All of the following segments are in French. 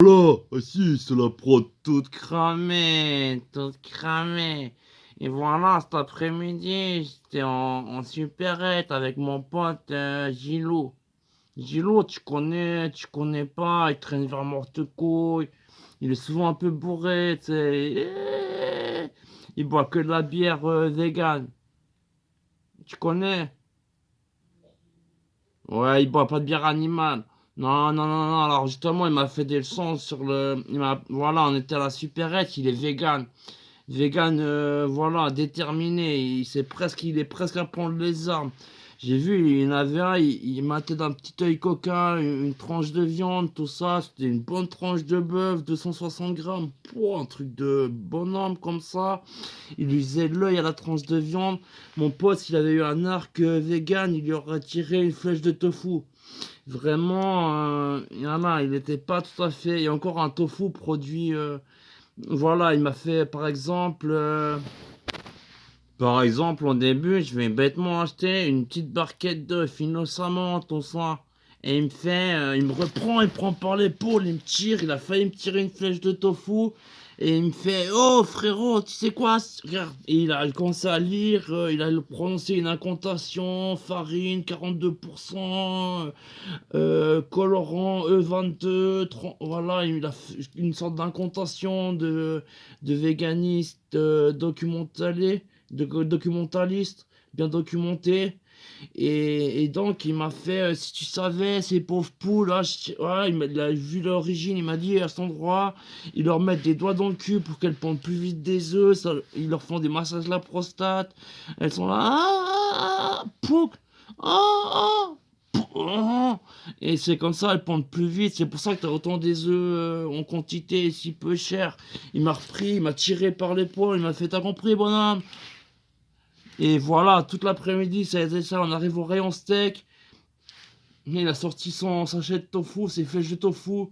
Voilà, ah si, c'est la prod toute cramée, toute cramée. Et voilà, cet après-midi, j'étais en supérette avec mon pote Gilou. Gilou, tu connais pas, il traîne vers Morteco, il est souvent un peu bourré, tu sais. Il boit que de la bière vegan. Tu connais? Ouais, il boit pas de bière animale. Non, non, non, non. Alors justement, il m'a fait des leçons sur le. Voilà, on était à la supérette, il est vegan. Vegan, voilà, déterminé. Il est presque à prendre les armes. J'ai vu, il y en avait un, il matait d'un petit œil coquin, une tranche de viande, tout ça. C'était une bonne tranche de bœuf, 260 grammes. Pouah, un truc de bonhomme comme ça. Il lui faisait l'œil à la tranche de viande. Mon pote, s'il avait eu un arc vegan, il lui aurait tiré une flèche de tofu. Vraiment, il y en a, il n'était pas tout à fait. Il y a encore un tofu produit. Voilà, il m'a fait par exemple, au début, je vais bêtement acheter une petite barquette d'œufs innocemment, tout ça. Et il me reprend, il me prend par l'épaule, il me tire, il a failli me tirer une flèche de tofu. Et il me fait, oh frérot, tu sais quoi, regarde. Et il a commencé à lire, il a prononcé une incantation, farine, 42%, colorant E22, voilà, il a fait une sorte d'incantation de véganiste documentaliste, bien documenté. Et donc, il m'a fait, si tu savais, ces pauvres poules, là, ouais, il a vu l'origine, il m'a dit, à cet endroit, ils leur mettent des doigts dans le cul pour qu'elles pondent plus vite des œufs, ils leur font des massages de la prostate, elles sont là, pouc, ah, ah, et c'est comme ça, elles pondent plus vite, c'est pour ça que t'as autant des œufs en quantité et si peu cher. Il m'a repris, il m'a tiré par l'épaule, il m'a fait, t'as compris, bonhomme? Et voilà, toute l'après-midi, ça a été ça. On arrive au rayon steak. Il a sorti son sachet de tofu, ses flèches de tofu.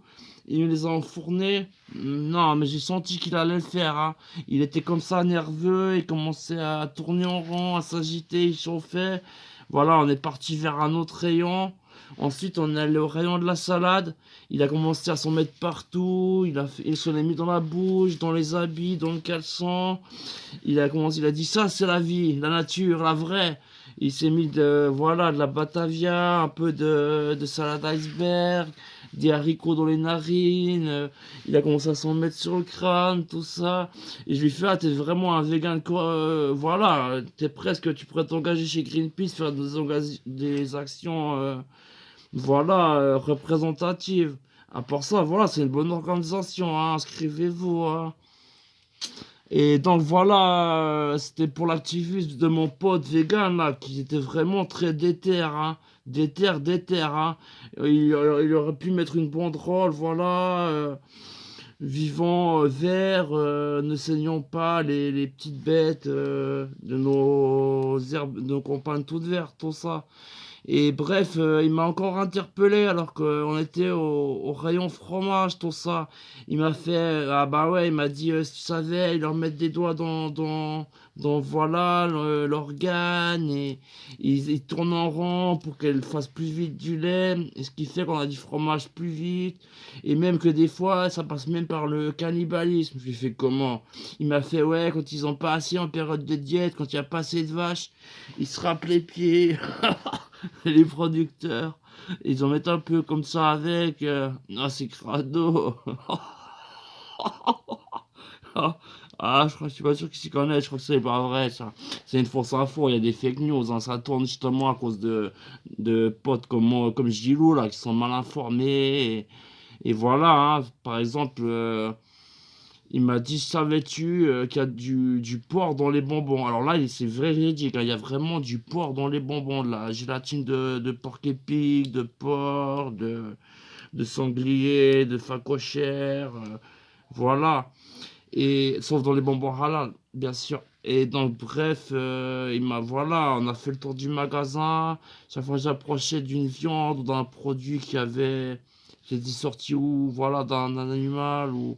Il me les a enfournés. Non, mais j'ai senti qu'il allait le faire, hein. Il était comme ça, nerveux. Il commençait à tourner en rond, à s'agiter, il chauffait. Voilà, on est parti vers un autre rayon. Ensuite, on est allé au rayon de la salade. Il a commencé à s'en mettre partout. Il se l'est mis dans la bouche, dans les habits, dans le caleçon. Il a dit ça, c'est la vie, la nature, la vraie. Il s'est mis voilà, de la Batavia, un peu de salade iceberg, des haricots dans les narines. Il a commencé à s'en mettre sur le crâne, tout ça. Et je lui fais, ah, t'es vraiment un vegan, quoi. Voilà, tu pourrais t'engager chez Greenpeace, faire des actions, voilà, représentatives. À part ça, voilà, c'est une bonne organisation, hein, inscrivez-vous, hein. Et donc voilà, c'était pour l'activisme de mon pote vegan là, qui était vraiment très déter, hein. Déter, hein. Il aurait pu mettre une banderole, voilà, vivant vert, ne saignons pas les petites bêtes de nos herbes, de nos campagnes toutes vertes, tout ça. Et bref, il m'a encore interpellé alors qu'on était au rayon fromage, tout ça. Il m'a fait, ah bah ouais, il m'a dit, si tu savais, ils leur mettent des doigts dans voilà, l'organe, et ils tournent en rond pour qu'elle fasse plus vite du lait, et ce qui fait qu'on a du fromage plus vite, et même que des fois, ça passe même par le cannibalisme. Je lui ai fait comment? Il m'a fait, ouais, quand ils ont pas assez en période de diète, quand il y a pas assez de vaches, ils se râpent les pieds. Les producteurs, ils en mettent un peu comme ça avec. Ah, c'est crado. Ah, je suis pas sûr qu'ils s'y connaissent, je crois que c'est pas vrai ça. C'est une fausse info, il y a des fake news, hein. Ça tourne justement à cause de potes comme moi, comme Gilou là, qui sont mal informés. Et voilà, hein. Par exemple, il m'a dit, savais-tu qu'il y a du porc dans les bonbons? Alors là, c'est véridique, hein, il y a vraiment du porc dans les bonbons, de la gélatine de porc épic, de porc, de sanglier, de phacochère, voilà. Et sauf dans les bonbons halal, bien sûr. Et donc, bref, voilà, on a fait le tour du magasin. Chaque fois que j'approchais d'une viande ou d'un produit qui était sorti ou voilà, d'un animal ou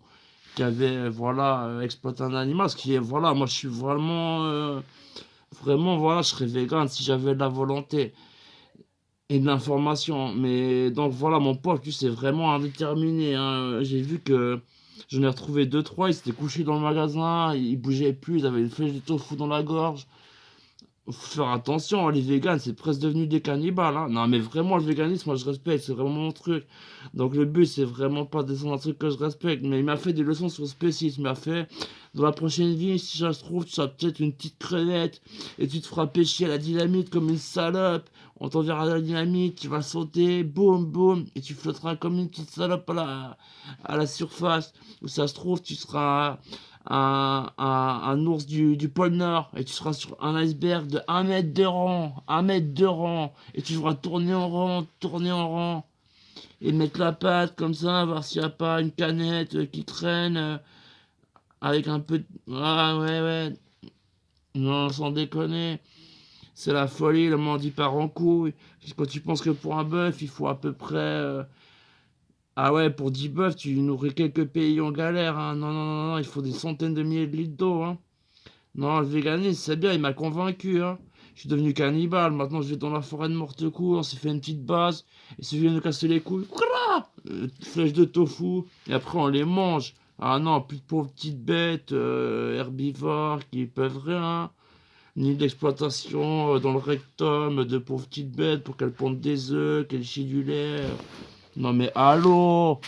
qui avait voilà exploité un animal, ce qui est voilà, moi je suis vraiment voilà, je serais vegan si j'avais la volonté. et de l'information. Mais donc voilà, mon pote, lui, c'est vraiment indéterminé, hein. J'ai vu que j'en ai retrouvé deux trois, ils s'étaient couchés dans le magasin, ils bougeaient plus, ils avaient une flèche de tofu dans la gorge. Faut faire attention, hein, les végans, c'est presque devenu des cannibales, hein. Non, mais vraiment, le véganisme, moi, je respecte, c'est vraiment mon truc. Donc, le but, c'est vraiment pas de descendre un truc que je respecte. Mais il m'a fait des leçons sur le spécisme. Il m'a fait, dans la prochaine vie, si ça se trouve, tu seras peut-être une petite crevette et tu te feras pêcher à la dynamite comme une salope. On t'enverra à la dynamite, tu vas sauter, boum, boum, et tu flotteras comme une petite salope à la surface. Ou ça se trouve, tu seras un ours du pôle Nord et tu seras sur un iceberg de 1 mètre de rang, 1 mètre de rang, et tu devras tourner en rang, et mettre la patte comme ça, voir s'il n'y a pas une canette qui traîne avec un peu de... Ah ouais, ouais, non, sans déconner, c'est la folie, le monde y part en couille. Quand tu penses que pour un bœuf, il faut à peu près... Ah ouais, pour 10 bœufs, tu nourris quelques pays en galère, hein. Non, non, non, non, il faut des centaines de milliers de litres d'eau, hein. Non, le véganisme, c'est bien, il m'a convaincu, hein. Je suis devenu cannibale, maintenant je vais dans la forêt de Mortecourt, on s'est fait une petite base, et si vient nous casser les couilles, flèche de tofu, et après on les mange. Ah non, plus de pauvres petites bêtes herbivores qui peuvent rien, ni d'exploitation dans le rectum de pauvres petites bêtes pour qu'elles pondent des œufs, qu'elles chient du lait. Non mais allô,